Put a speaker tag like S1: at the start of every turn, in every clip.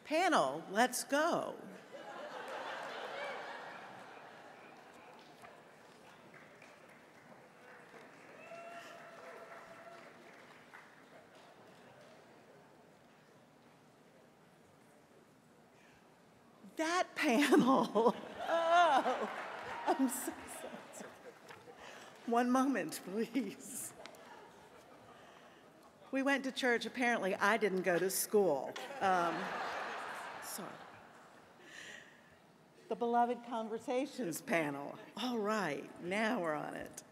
S1: Panel, let's go. That panel. Oh, I'm so sorry. One moment, please. We went to church. Apparently, I didn't go to school. Sorry. The Beloved Conversations panel. All right, now we're on it.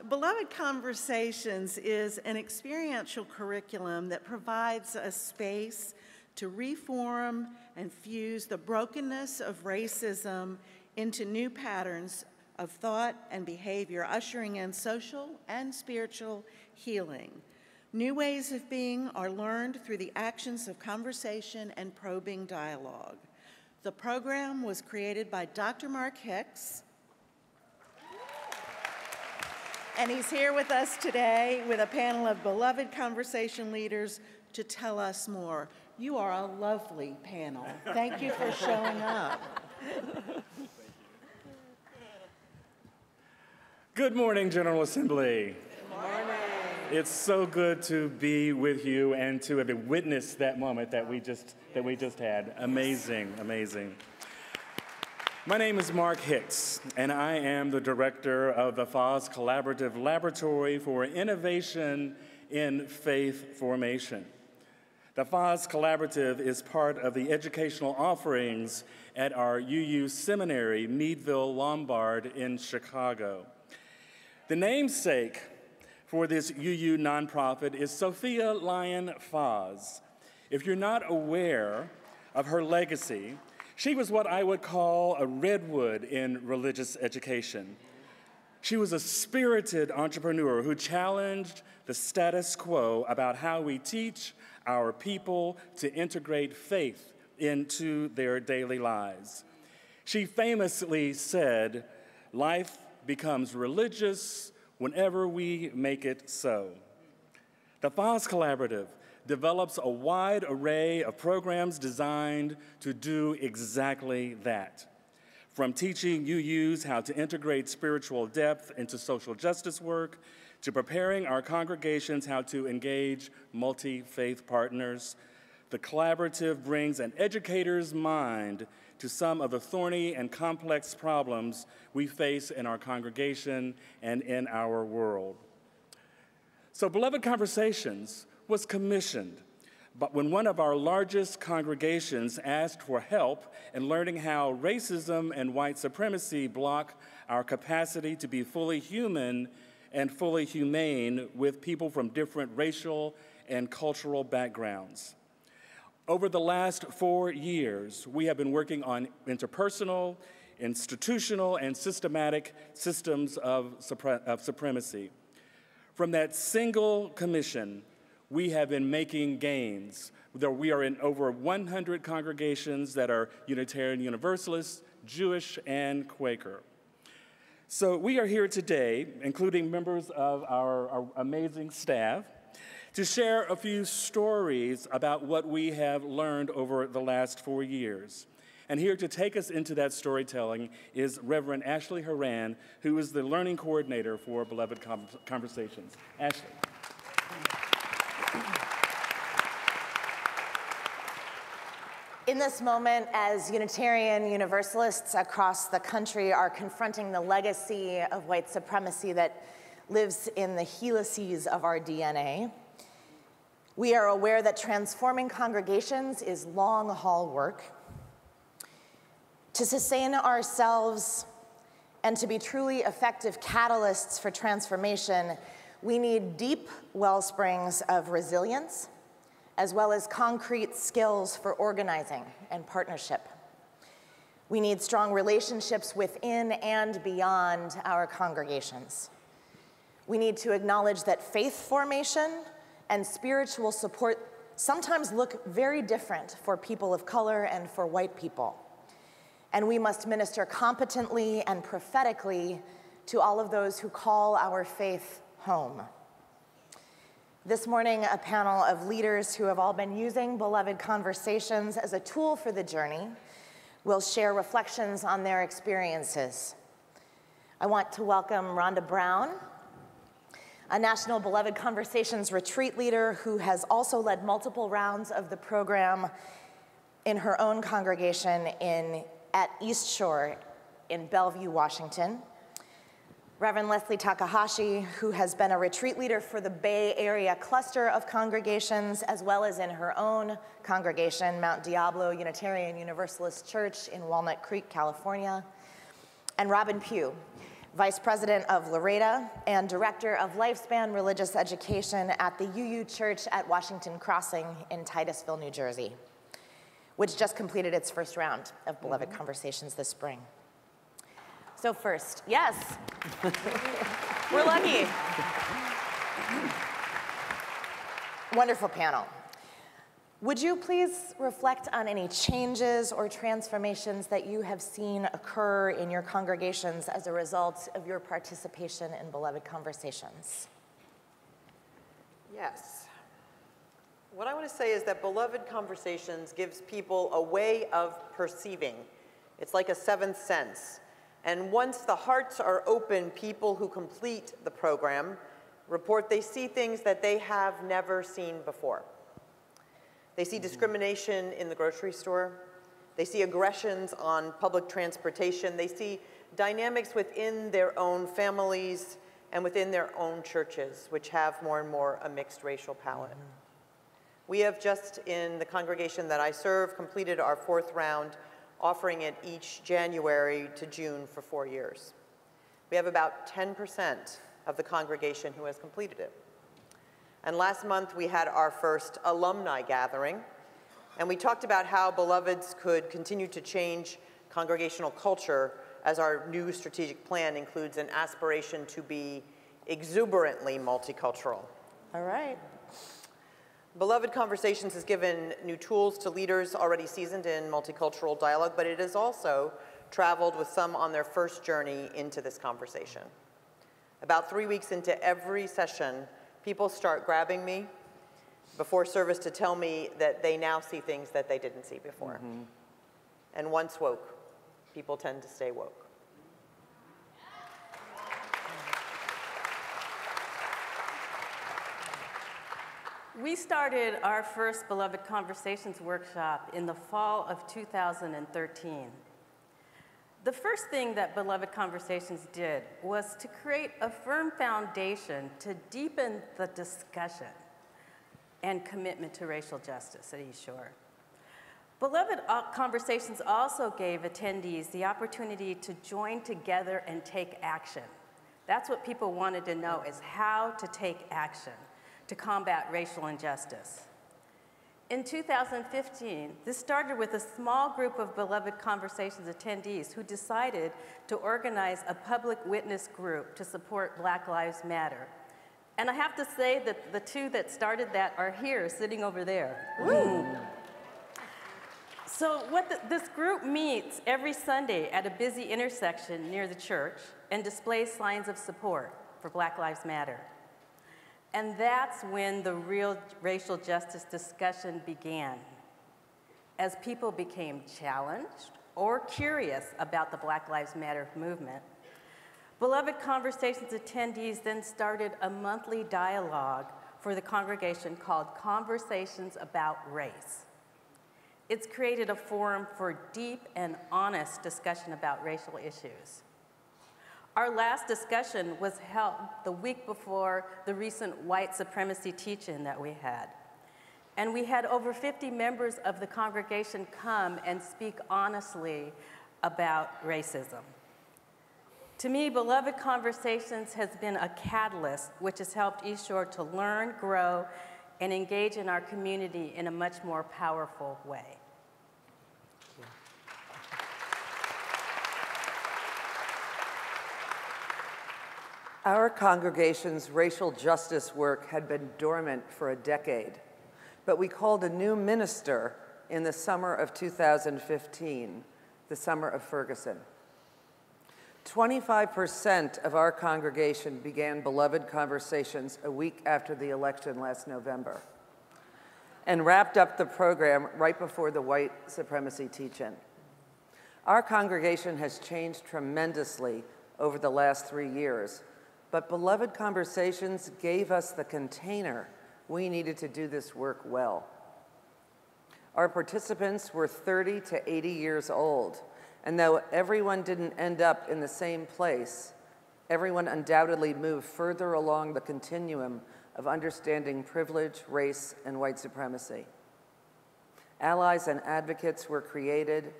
S1: Beloved Conversations is an experiential curriculum that provides a space to reform and fuse the brokenness of racism into new patterns of thought and behavior, ushering in social and spiritual healing. New ways of being are learned through the actions of conversation and probing dialogue. The program was created by Dr. Mark Hicks, and he's here with us today with a panel of beloved conversation leaders to tell us more. You are a lovely panel. Thank you for showing up.
S2: Good morning, General Assembly.
S1: Good morning.
S2: It's so good to be with you and to have witnessed that moment that we just had. Amazing, amazing. My name is Mark Hicks, and I am the director of the FOS Collaborative Laboratory for Innovation in Faith Formation. The FOS Collaborative is part of the educational offerings at our UU Seminary, Meadville Lombard in Chicago. The namesake for this UU nonprofit is Sophia Lyon Foz. If you're not aware of her legacy, she was what I would call a redwood in religious education. She was a spirited entrepreneur who challenged the status quo about how we teach our people to integrate faith into their daily lives. She famously said, "Life becomes religious whenever we make it so." The FOS Collaborative develops a wide array of programs designed to do exactly that. From teaching UUs how to integrate spiritual depth into social justice work, to preparing our congregations how to engage multi-faith partners, the Collaborative brings an educator's mind to some of the thorny and complex problems we face in our congregation and in our world. So Beloved Conversations was commissioned, but when one of our largest congregations asked for help in learning how racism and white supremacy block our capacity to be fully human and fully humane with people from different racial and cultural backgrounds. Over the last 4 years, we have been working on interpersonal, institutional, and systematic systems of supremacy. From that single commission, we have been making gains. We are in over 100 congregations that are Unitarian Universalist, Jewish, and Quaker. So we are here today, including members of our amazing staff, to share a few stories about what we have learned over the last 4 years. And here to take us into that storytelling is Reverend Ashley Horan, who is the learning coordinator for Beloved Conversations. Ashley.
S3: In this moment, as Unitarian Universalists across the country are confronting the legacy of white supremacy that lives in the helices of our DNA, we are aware that transforming congregations is long-haul work. To sustain ourselves and to be truly effective catalysts for transformation, we need deep wellsprings of resilience, as well as concrete skills for organizing and partnership. We need strong relationships within and beyond our congregations. We need to acknowledge that faith formation and spiritual support sometimes look very different for people of color and for white people. And we must minister competently and prophetically to all of those who call our faith home. This morning, a panel of leaders who have all been using Beloved Conversations as a tool for the journey will share reflections on their experiences. I want to welcome Rhonda Brown, a National Beloved Conversations retreat leader who has also led multiple rounds of the program in her own congregation at East Shore in Bellevue, Washington. Reverend Leslie Takahashi, who has been a retreat leader for the Bay Area cluster of congregations, as well as in her own congregation, Mount Diablo Unitarian Universalist Church in Walnut Creek, California. And Robin Pugh, Vice President of Loretta and Director of Lifespan Religious Education at the UU Church at Washington Crossing in Titusville, New Jersey, which just completed its first round of Beloved Conversations this spring. So first, yes, we're lucky. Wonderful panel. Would you please reflect on any changes or transformations that you have seen occur in your congregations as a result of your participation in Beloved Conversations?
S4: Yes. What I want to say is that Beloved Conversations gives people a way of perceiving. It's like a seventh sense. And once the hearts are open, people who complete the program report they see things that they have never seen before. They see discrimination in the grocery store. They see aggressions on public transportation. They see dynamics within their own families and within their own churches, which have more and more a mixed racial palette. We have just, in the congregation that I serve, completed our fourth round, offering it each January to June for 4 years. We have about 10% of the congregation who has completed it. And last month we had our first alumni gathering, and we talked about how Beloveds could continue to change congregational culture as our new strategic plan includes an aspiration to be exuberantly multicultural.
S3: All right.
S4: Beloved Conversations has given new tools to leaders already seasoned in multicultural dialogue, but it has also traveled with some on their first journey into this conversation. About 3 weeks into every session, people start grabbing me before service to tell me that they now see things that they didn't see before. And once woke, people tend to stay woke.
S5: We started our first Beloved Conversations workshop in the fall of 2013. The first thing that Beloved Conversations did was to create a firm foundation to deepen the discussion and commitment to racial justice at East Shore. Beloved Conversations also gave attendees the opportunity to join together and take action. That's what people wanted to know, is how to take action to combat racial injustice. In 2015, this started with a small group of Beloved Conversations attendees who decided to organize a public witness group to support Black Lives Matter. And I have to say that the two that started that are here, sitting over there. Woo! So this group meets every Sunday at a busy intersection near the church and displays signs of support for Black Lives Matter. And that's when the real racial justice discussion began, as people became challenged or curious about the Black Lives Matter movement. Beloved Conversations attendees then started a monthly dialogue for the congregation called Conversations About Race. It's created a forum for deep and honest discussion about racial issues. Our last discussion was held the week before the recent white supremacy teach-in that we had. And we had over 50 members of the congregation come and speak honestly about racism. To me, Beloved Conversations has been a catalyst which has helped East Shore to learn, grow, and engage in our community in a much more powerful way.
S6: Our congregation's racial justice work had been dormant for a decade, but we called a new minister in the summer of 2015, the summer of Ferguson. 25% of our congregation began Beloved Conversations a week after the election last November and wrapped up the program right before the white supremacy teach-in. Our congregation has changed tremendously over the last 3 years, but Beloved Conversations gave us the container we needed to do this work well. Our participants were 30 to 80 years old, and though everyone didn't end up in the same place, everyone undoubtedly moved further along the continuum of understanding privilege, race, and white supremacy. Allies and advocates were created,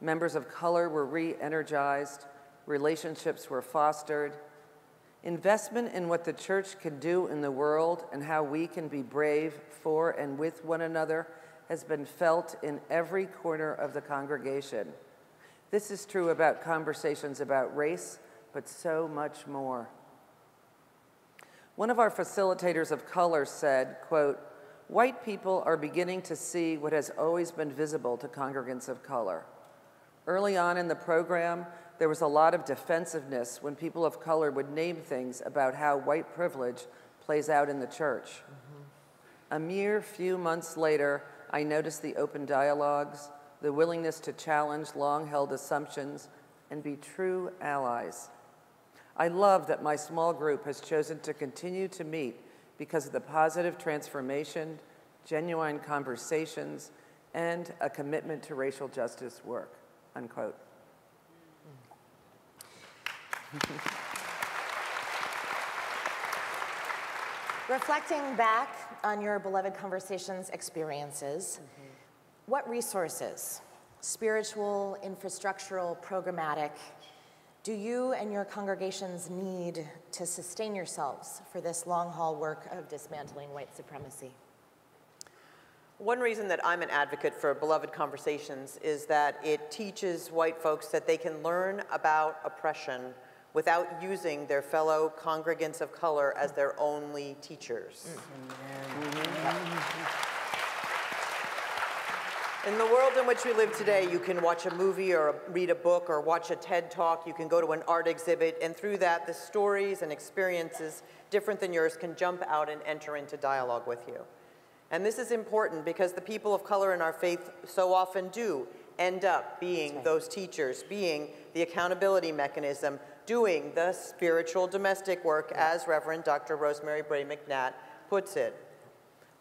S6: members of color were re-energized, relationships were fostered. Investment in what the church can do in the world and how we can be brave for and with one another has been felt in every corner of the congregation. This is true about conversations about race, but so much more. One of our facilitators of color said, quote, "White people are beginning to see what has always been visible to congregants of color. Early on in the program, there was a lot of defensiveness when people of color would name things about how white privilege plays out in the church. A mere few months later, I noticed the open dialogues, the willingness to challenge long-held assumptions and be true allies. I love that my small group has chosen to continue to meet because of the positive transformation, genuine conversations, and a commitment to racial justice work," unquote.
S3: Reflecting back on your Beloved Conversations experiences, what resources, spiritual, infrastructural, programmatic, do you and your congregations need to sustain yourselves for this long-haul work of dismantling white supremacy?
S4: One reason that I'm an advocate for Beloved Conversations is that it teaches white folks that they can learn about oppression without using their fellow congregants of color as their only teachers. In the world in which we live today, you can watch a movie or read a book or watch a TED Talk, you can go to an art exhibit, and through that, the stories and experiences different than yours can jump out and enter into dialogue with you. And this is important because the people of color in our faith so often do end up being those teachers, being the accountability mechanism, doing the spiritual domestic work, as Reverend Dr. Rosemary Bray McNatt puts it.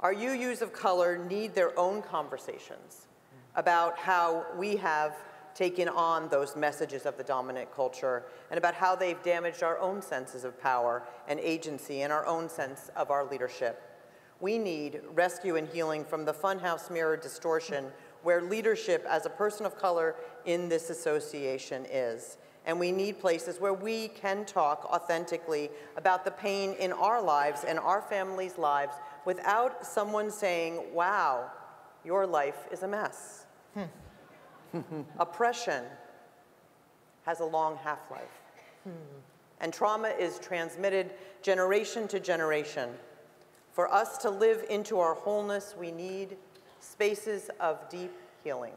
S4: Our UUs of color need their own conversations about how we have taken on those messages of the dominant culture and about how they've damaged our own senses of power and agency and our own sense of our leadership. We need rescue and healing from the funhouse mirror distortion where leadership as a person of color in this association is. And we need places where we can talk authentically about the pain in our lives and our families' lives without someone saying, wow, your life is a mess. Oppression has a long half-life. And trauma is transmitted generation to generation. For us to live into our wholeness, we need spaces of deep healing,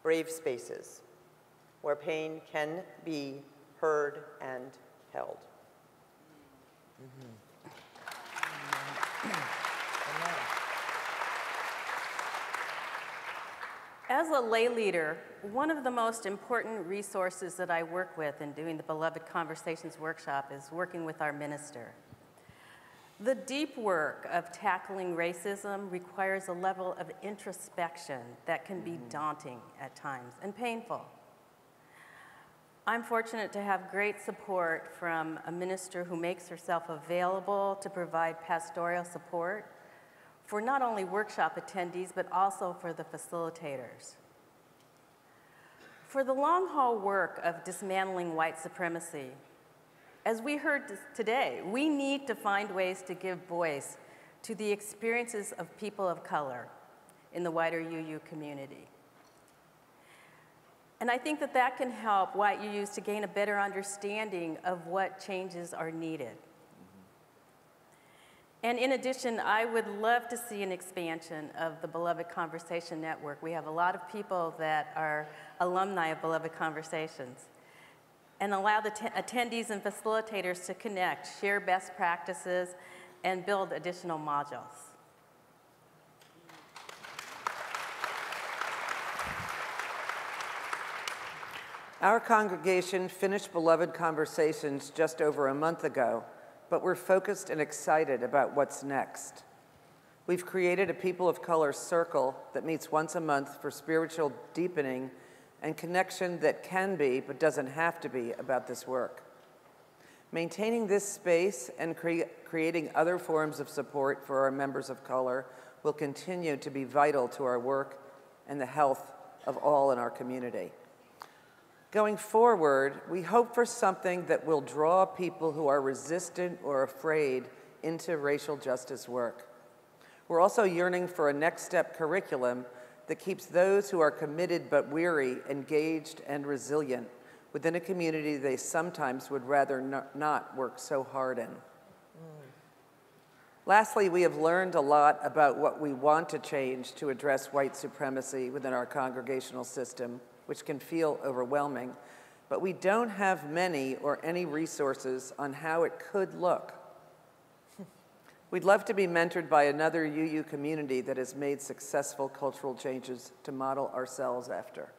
S4: brave spaces where pain can be heard and held.
S5: As a lay leader, one of the most important resources that I work with in doing the Beloved Conversations workshop is working with our minister. The deep work of tackling racism requires a level of introspection that can be daunting at times and painful. I'm fortunate to have great support from a minister who makes herself available to provide pastoral support for not only workshop attendees, but also for the facilitators. For the long-haul work of dismantling white supremacy, as we heard today, we need to find ways to give voice to the experiences of people of color in the wider UU community. And I think that that can help white UUs to gain a better understanding of what changes are needed. And in addition, I would love to see an expansion of the Beloved Conversation Network. We have a lot of people that are alumni of Beloved Conversations. and allow the attendees and facilitators to connect, share best practices, and build additional modules.
S6: Our congregation finished Beloved Conversations just over a month ago, but we're focused and excited about what's next. We've created a People of Color circle that meets once a month for spiritual deepening and connection that can be, but doesn't have to be, about this work. Maintaining this space and creating other forms of support for our members of color will continue to be vital to our work and the health of all in our community. Going forward, we hope for something that will draw people who are resistant or afraid into racial justice work. We're also yearning for a next step curriculum that keeps those who are committed but weary engaged and resilient within a community they sometimes would rather not work so hard in. Lastly, we have learned a lot about what we want to change to address white supremacy within our congregational system, which can feel overwhelming, but we don't have many or any resources on how it could look. We'd love to be mentored by another UU community that has made successful cultural changes to model ourselves after.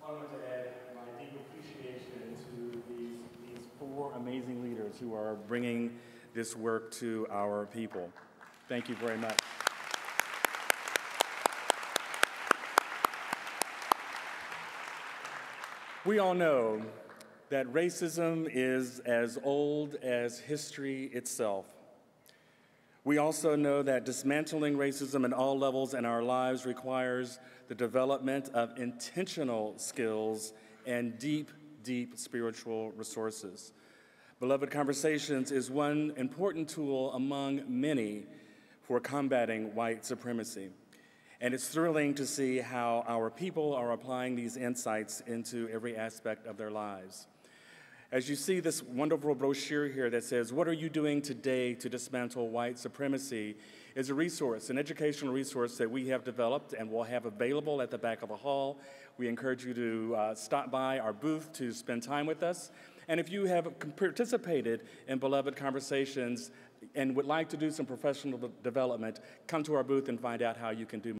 S2: I want to add my deep appreciation to these four amazing leaders who are bringing this work to our people. Thank you very much. We all know that racism is as old as history itself. We also know that dismantling racism at all levels in our lives requires the development of intentional skills and deep, deep spiritual resources. Beloved Conversations is one important tool among many for combating white supremacy. And it's thrilling to see how our people are applying these insights into every aspect of their lives. As you see this wonderful brochure here that says, "What are you doing today to dismantle white supremacy?" is a resource, an educational resource that we have developed and will have available at the back of the hall. We encourage you to stop by our booth to spend time with us. And if you have participated in Beloved Conversations and would like to do some professional development, come to our booth and find out how you can do